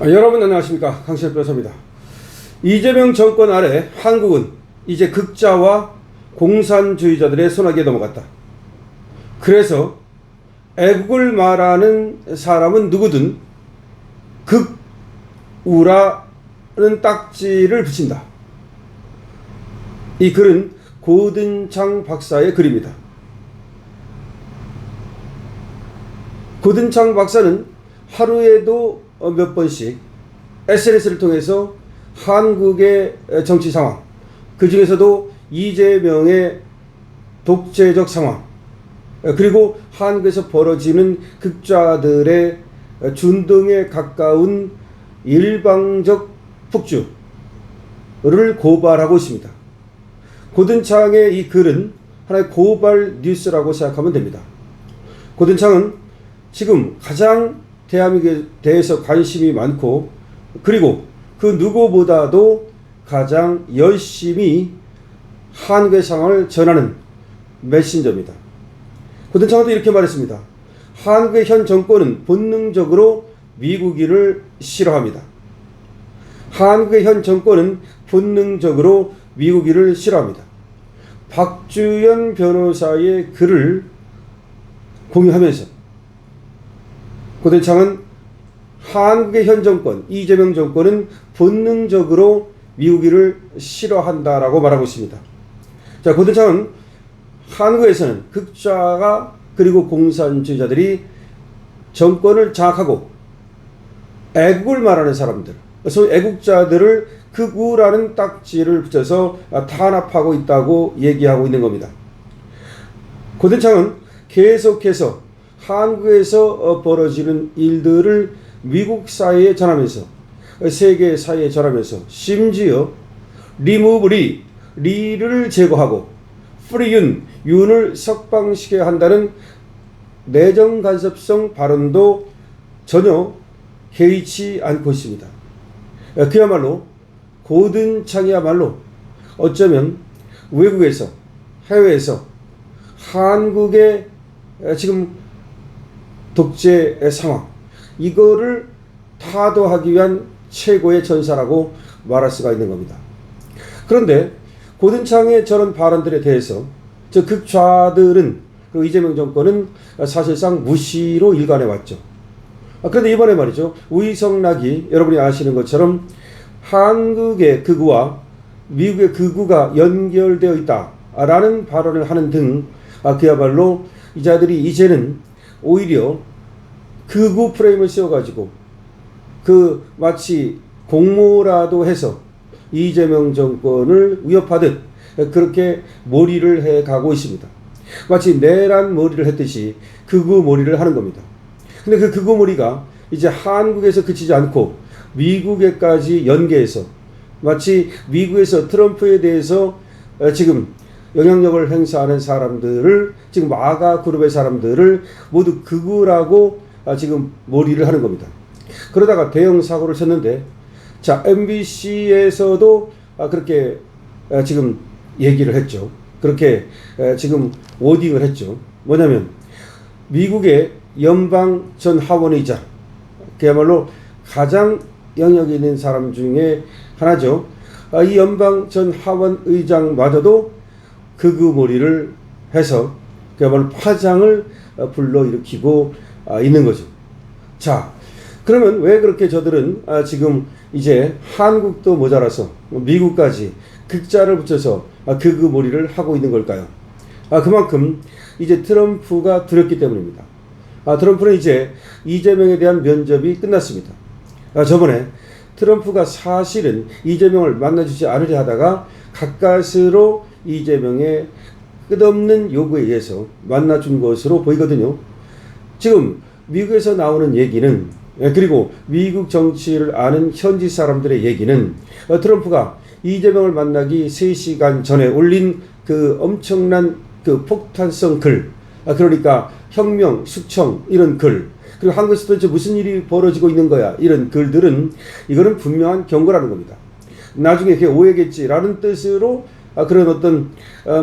여러분 안녕하십니까, 강신엽 변호사입니다. 이재명 정권 아래 한국은 이제 극자와 공산주의자들의 손아귀에 넘어갔다. 그래서 애국을 말하는 사람은 누구든 극우라는 딱지를 붙인다. 이 글은 고든창 박사의 글입니다. 고든창 박사는 하루에도 몇 번씩 SNS를 통해서 한국의 정치 상황, 그 중에서도 이재명의 독재적 상황, 그리고 한국에서 벌어지는 극좌들의 준동에 가까운 일방적 폭주를 고발하고 있습니다. 고든창의 이 글은 하나의 고발 뉴스라고 생각하면 됩니다. 고든창은 지금 가장 대한민국에 대해서 관심이 많고, 그리고 그 누구보다도 가장 열심히 한국의 상황을 전하는 메신저입니다. 고든창은 이렇게 말했습니다. 한국의 현 정권은 본능적으로 미국인을 싫어합니다. 한국의 현 정권은 본능적으로 미국인을 싫어합니다. 박주연 변호사의 글을 공유하면서 고든창은 한국의 현 정권, 이재명 정권은 본능적으로 미국인을 싫어한다라고 말하고 있습니다. 자, 고든창은 한국에서는 극좌가 그리고 공산주의자들이 정권을 장악하고 애국을 말하는 사람들, 그래서 애국자들을 극우라는 딱지를 붙여서 탄압하고 있다고 얘기하고 있는 겁니다. 고든창은 계속해서 한국에서 벌어지는 일들을 미국 사회에 전하면서, 세계 사회에 전하면서, 심지어 리무브 리를 제거하고 프리 윤을 석방시켜야 한다는 내정 간섭성 발언도 전혀 개의치 않고 있습니다. 그야말로 고든창이야말로 어쩌면 외국에서, 해외에서 한국의 지금 독재 상황, 이거를 타도하기 위한 최고의 전사라고 말할 수가 있는 겁니다. 그런데 고든창의 저런 발언들에 대해서 저 극좌들은, 그리고 이재명 정권은 사실상 무시로 일관해 왔죠. 그런데 이번에 말이죠, 우이성락이 여러분이 아시는 것처럼 한국의 극우와 미국의 극우가 연결되어 있다라는 발언을 하는 등 그야말로 이 자들이 이제는 오히려 극우 프레임을 씌워가지고 마치 공모라도 해서 이재명 정권을 위협하듯 그렇게 몰이를 해가고 있습니다. 마치 내란 몰이를 했듯이 극우 몰이를 하는 겁니다. 근데 그 극우 몰이가 이제 한국에서 그치지 않고 미국에까지 연계해서 마치 미국에서 트럼프에 대해서 지금 영향력을 행사하는 사람들을, 지금 마가 그룹의 사람들을 모두 극우라고 지금 몰이를 하는 겁니다. 그러다가 대형 사고를 쳤는데, 자, MBC에서도 그렇게 지금 얘기를 했죠. 그렇게 지금 워딩을 했죠. 뭐냐면 미국의 연방 전 하원의장, 그야말로 가장 영향이 있는 사람 중에 하나죠. 이 연방 전 하원의장마저도 극우 몰이를 해서 그야말로 파장을 불러일으키고 있는 거죠. 자, 그러면 왜 그렇게 저들은 지금 이제 한국도 모자라서 미국까지 극자를 붙여서 극우 몰이를 하고 있는 걸까요? 그만큼 이제 트럼프가 두렵기 때문입니다. 트럼프는 이제 이재명에 대한 면접이 끝났습니다. 저번에 트럼프가 사실은 이재명을 만나주지 않으려 하다가 가까스로 이재명의 끝없는 요구에 의해서 만나준 것으로 보이거든요. 지금 미국에서 나오는 얘기는, 그리고 미국 정치를 아는 현지 사람들의 얘기는, 트럼프가 이재명을 만나기 3시간 전에 올린 그 엄청난 그 폭탄성 글, 그러니까 혁명, 숙청 이런 글, 그리고 한국에서 도대체 무슨 일이 벌어지고 있는 거야 이런 글들은, 이거는 분명한 경고라는 겁니다. 나중에 그게 오해겠지라는 뜻으로 그런 어떤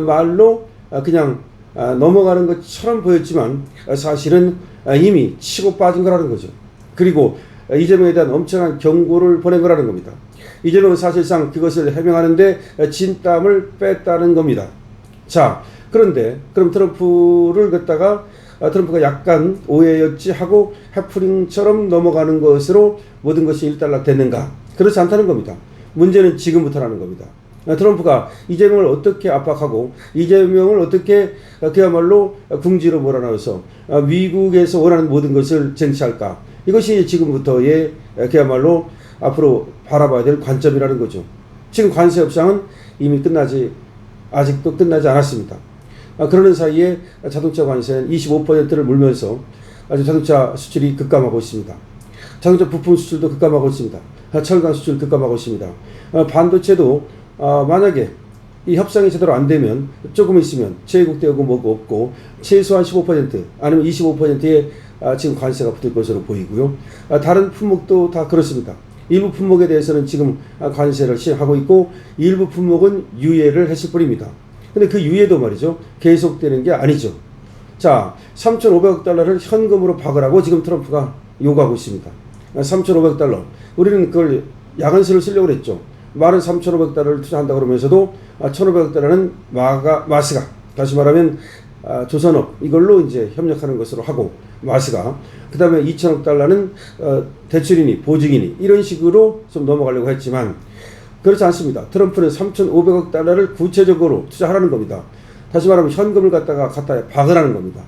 말로 그냥 넘어가는 것처럼 보였지만 사실은 이미 치고 빠진 거라는 거죠. 그리고 이재명에 대한 엄청난 경고를 보낸 거라는 겁니다. 이재명은 사실상 그것을 해명하는데 진땀을 뺐다는 겁니다. 자, 그런데 그럼 트럼프를 갖다가 트럼프가 약간 오해였지 하고 해프닝처럼 넘어가는 것으로 모든 것이 일단락 됐는가? 그렇지 않다는 겁니다. 문제는 지금부터라는 겁니다. 트럼프가 이재명을 어떻게 압박하고 이재명을 어떻게 그야말로 궁지로 몰아넣어서 미국에서 원하는 모든 것을 쟁취할까? 이것이 지금부터의 그야말로 앞으로 바라봐야 될 관점이라는 거죠. 지금 관세 협상은 이미 아직도 끝나지 않았습니다. 그러는 사이에 자동차 관세는 25%를 물면서 아주 자동차 수출이 급감하고 있습니다. 자동차 부품 수출도 급감하고 있습니다. 철강 수출 급감하고 있습니다. 반도체도 만약에 이 협상이 제대로 안 되면 조금 있으면 제국되고 뭐고 없고 최소한 15% 아니면 25%의 지금 관세가 붙을 것으로 보이고요. 다른 품목도 다 그렇습니다. 일부 품목에 대해서는 지금 관세를 시행하고 있고 일부 품목은 유예를 했을 뿐입니다. 근데 그 유예도 말이죠. 계속되는 게 아니죠. 자, 3,500억 달러를 현금으로 박으라고 지금 트럼프가 요구하고 있습니다. 3,500 달러. 우리는 그걸 야간수를 쓰려고 그랬죠. 말은 3,500 달러를 투자한다고 그러면서도 1,500억 달러는 마스가, 다시 말하면 조선업 이걸로 이제 협력하는 것으로 하고 마스가, 그 다음에 2,000억 달러는 대출이니 보증이니 이런 식으로 좀 넘어가려고 했지만 그렇지 않습니다. 트럼프는 3,500억 달러를 구체적으로 투자하라는 겁니다. 다시 말하면 현금을 갖다 박으라는 겁니다.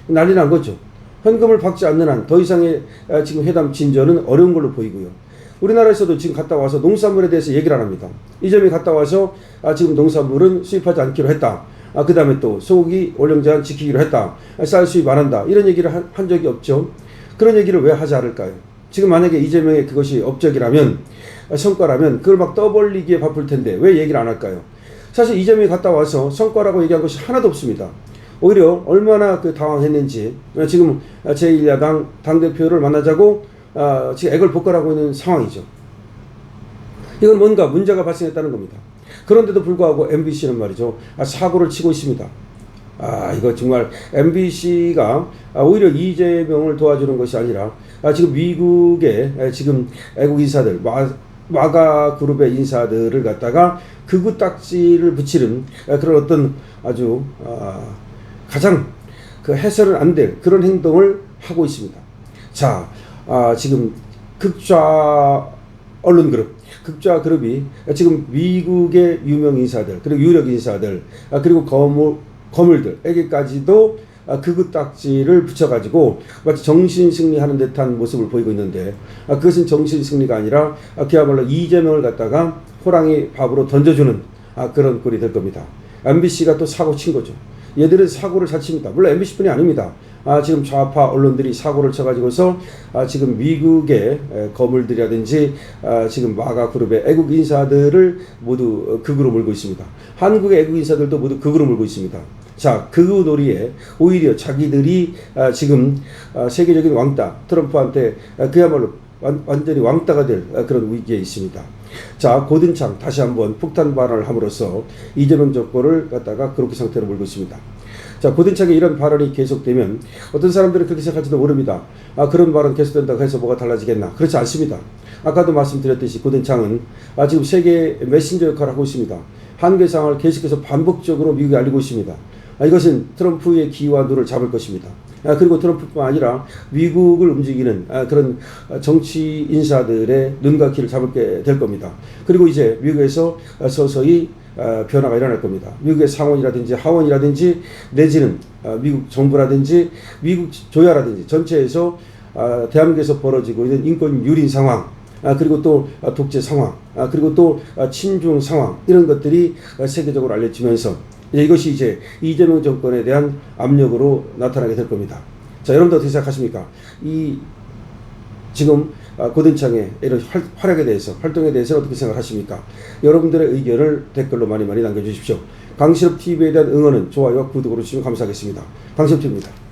난리 난 거죠. 현금을 박지 않는 한 더 이상의 지금 회담 진전은 어려운 걸로 보이고요. 우리나라에서도 지금 갔다 와서 농산물에 대해서 얘기를 안 합니다. 이재명이 갔다 와서 지금 농산물은 수입하지 않기로 했다. 그 다음에 또 소고기 원령 제한 지키기로 했다. 쌀 수입 안 한다. 이런 얘기를 한 적이 없죠. 그런 얘기를 왜 하지 않을까요? 지금 만약에 이재명의 그것이 업적이라면, 성과라면 그걸 막 떠벌리기에 바쁠 텐데 왜 얘기를 안 할까요? 사실 이재명이 갔다 와서 성과라고 얘기한 것이 하나도 없습니다. 오히려 얼마나 당황했는지, 지금 제1야당 당대표를 만나자고 지금 액을 복걸하고 있는 상황이죠. 이건 뭔가 문제가 발생했다는 겁니다. 그런데도 불구하고 MBC는 말이죠. 사고를 치고 있습니다. 이거 정말 MBC가 오히려 이재명을 도와주는 것이 아니라 지금 미국의 지금 애국 인사들, 마가 그룹의 인사들을 갖다가 극우 딱지를 붙이는 그런 어떤 아주 가장 해서는 안 될 그런 행동을 하고 있습니다. 자, 지금 극좌 언론 그룹, 극좌 그룹이 지금 미국의 유명 인사들, 그리고 유력 인사들, 그리고 거물들에게까지도 극우 딱지를 붙여가지고 마치 정신승리하는 듯한 모습을 보이고 있는데, 그것은 정신승리가 아니라 그야말로 이재명을 갖다가 호랑이 밥으로 던져주는 그런 꼴이 될 겁니다. MBC가 또 사고 친 거죠. 얘들은 사고를 잘 칩니다. 물론 MBC뿐이 아닙니다. 지금 좌파 언론들이 사고를 쳐가지고서 지금 미국의 거물들이라든지 지금 마가 그룹의 애국 인사들을 모두 극으로 몰고 있습니다. 한국의 애국 인사들도 모두 극으로 몰고 있습니다. 자, 극우 놀이에 오히려 자기들이 지금 세계적인 왕따, 트럼프한테 그야말로 완전히 왕따가 될 그런 위기에 있습니다. 자, 고든창 다시 한번 폭탄 발언을 함으로써 이재명 정권을 갖다가 그렇게 상태로 몰고 있습니다. 자, 고든창의 이런 발언이 계속되면 어떤 사람들은 그렇게 생각할지도 모릅니다. 그런 발언 계속된다고 해서 뭐가 달라지겠나? 그렇지 않습니다. 아까도 말씀드렸듯이 고든창은 지금 세계 메신저 역할을 하고 있습니다. 한국의 상황을 계속해서 반복적으로 미국에 알리고 있습니다. 이것은 트럼프의 기와 눈을 잡을 것입니다. 그리고 트럼프뿐만 아니라 미국을 움직이는 그런 정치 인사들의 눈과 귀를 잡게 될 겁니다. 그리고 이제 미국에서 서서히 변화가 일어날 겁니다. 미국의 상원이라든지 하원이라든지 내지는 미국 정부라든지 미국 조야라든지 전체에서 대한민국에서 벌어지고 있는 인권 유린 상황, 그리고 또 독재 상황, 그리고 또 친중 상황, 이런 것들이 세계적으로 알려지면서 이것이 이제 이재명 정권에 대한 압력으로 나타나게 될 겁니다. 자, 여러분들 어떻게 생각하십니까? 지금 고든창의 이런 활약에 대해서, 활동에 대해서 어떻게 생각하십니까? 여러분들의 의견을 댓글로 많이 남겨주십시오. 강신업 TV에 대한 응원은 좋아요와 구독으로 주시면 감사하겠습니다. 강신업 TV입니다.